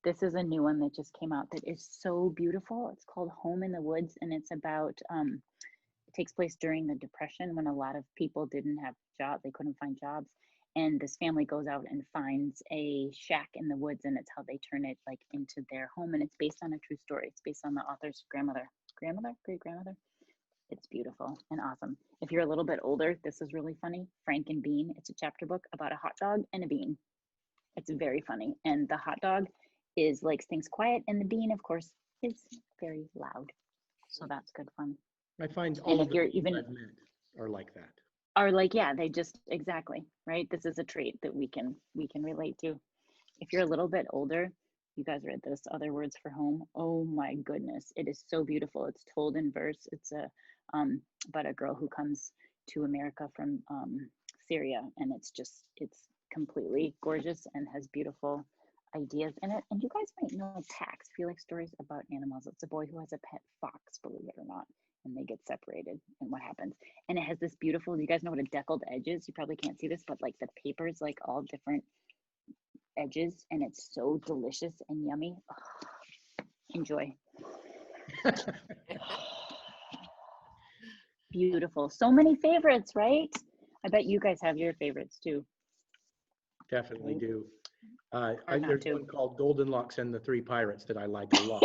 This is a new one that just came out that is so beautiful. It's called Home in the Woods, and it's about, it takes place during the Depression when a lot of people didn't have jobs, they couldn't find jobs. And this family goes out and finds a shack in the woods, and it's how they turn it like into their home. And it's based on a true story. It's based on the author's great-grandmother. It's beautiful and awesome. If you're a little bit older, this is really funny. Frank and Bean. It's a chapter book about a hot dog and a bean. It's very funny. And the hot dog likes things quiet, and the bean, of course, is very loud. So that's good fun. I find all of the people I've met are like that. Are like, yeah, they just, exactly, right? This is a trait that we can relate to. If you're a little bit older, you guys read this, Other Words for Home. Oh my goodness, it is so beautiful. It's told in verse. It's about a girl who comes to America from Syria, and it's completely gorgeous and has beautiful ideas in it. And you guys might know Pax, if you like stories about animals. It's a boy who has a pet fox, believe it or not, and they get separated, and what happens. And it has this beautiful, you guys know what a deckled edge is? You probably can't see this, but like the paper's like all different edges, and it's so delicious and yummy. Oh, enjoy. Beautiful. So many favorites, right? I bet you guys have your favorites too. Definitely do. There's one called Goldenlocks and the Three Pirates that I like a lot.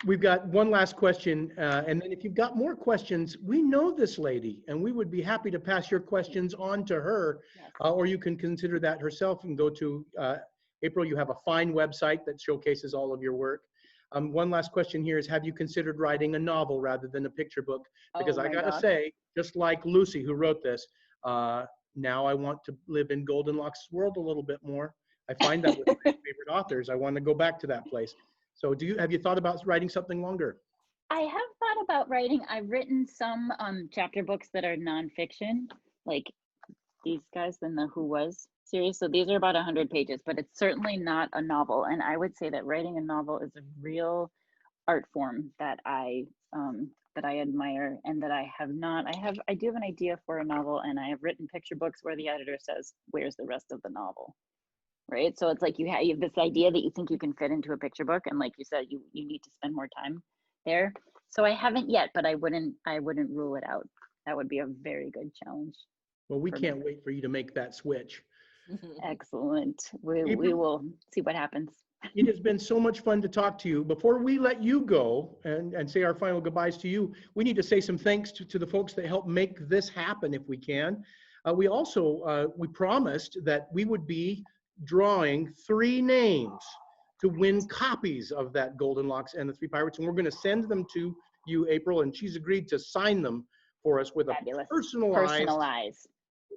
We've got one last question, and then if you've got more questions, we know this lady, and we would be happy to pass your questions on to her, yes. Or you can consider that herself and go to, April, you have a fine website that showcases all of your work. One last question here is, have you considered writing a novel rather than a picture book? Because I gotta say, just like Lucy who wrote this, now I want to live in Goldenlocks' world a little bit more. I find that with my favorite authors, I want to go back to that place. So have you thought about writing something longer? I have thought about writing. I've written some chapter books that are nonfiction, like these guys in the Who Was series. So these are about 100 pages, but it's certainly not a novel. And I would say that writing a novel is a real art form that I admire, and that I do have an idea for a novel, and I have written picture books where the editor says, "Where's the rest of the novel?" Right? So it's like you have this idea that you think you can fit into a picture book, and like you said, you need to spend more time there. So I haven't yet, but I wouldn't rule it out that would be a very good challenge. Well, we for can't me. wait for you to make that switch. Excellent. We April? will see what happens. It has been so much fun to talk to you. Before we let you go and say our final goodbyes to you, we need to say some thanks to the folks that helped make this happen if we can. We also, we promised that we would be drawing 3 names to win copies of that Goldenlocks and the 3 Pirates, and we're going to send them to you, April, and she's agreed to sign them for us with Fabulous. a personalized.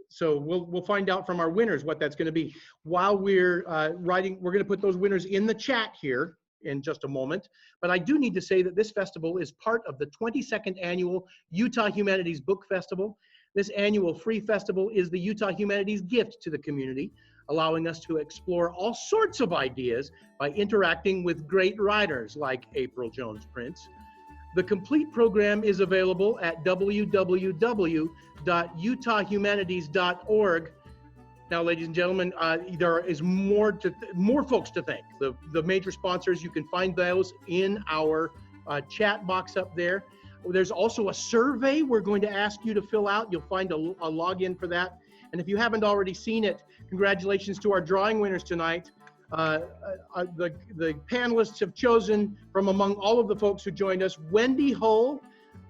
So we'll find out from our winners what that's going to be. While we're writing, we're going to put those winners in the chat here in just a moment. But I do need to say that this festival is part of the 22nd annual Utah Humanities Book Festival. This annual free festival is the Utah Humanities gift to the community, allowing us to explore all sorts of ideas by interacting with great writers like April Jones Prince. The complete program is available at www.utahhumanities.org. Now, ladies and gentlemen, there is more folks to thank. The major sponsors, you can find those in our chat box up there. There's also a survey we're going to ask you to fill out. You'll find a login for that. And if you haven't already seen it, congratulations to our drawing winners tonight. The panelists have chosen from among all of the folks who joined us, Wendy Hull,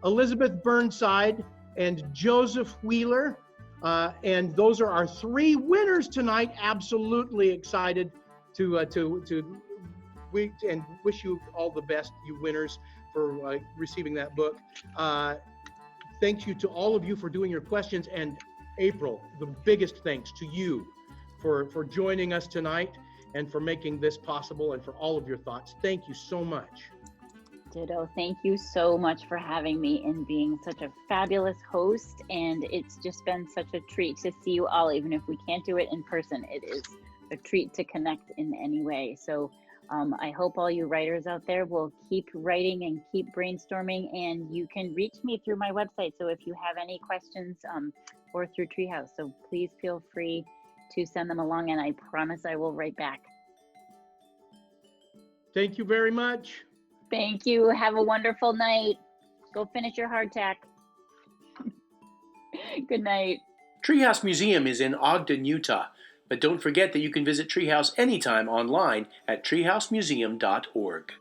Elizabeth Burnside, and Joseph Wheeler. And those are our 3 winners tonight. Absolutely excited to wish you all the best, you winners, for receiving that book. Thank you to all of you for doing your questions. And April, the biggest thanks to you for joining us tonight and for making this possible and for all of your thoughts. Thank you so much. Ditto. Thank you so much for having me and being such a fabulous host. And it's just been such a treat to see you all, even if we can't do it in person. It is a treat to connect in any way. So I hope all you writers out there will keep writing and keep brainstorming, and you can reach me through my website. So if you have any questions or through Treehouse, so please feel free to send them along, and I promise I will write back. Thank you very much. Thank you. Have a wonderful night. Go finish your hardtack. Good night. Treehouse Museum is in Ogden, Utah, but don't forget that you can visit Treehouse anytime online at treehousemuseum.org.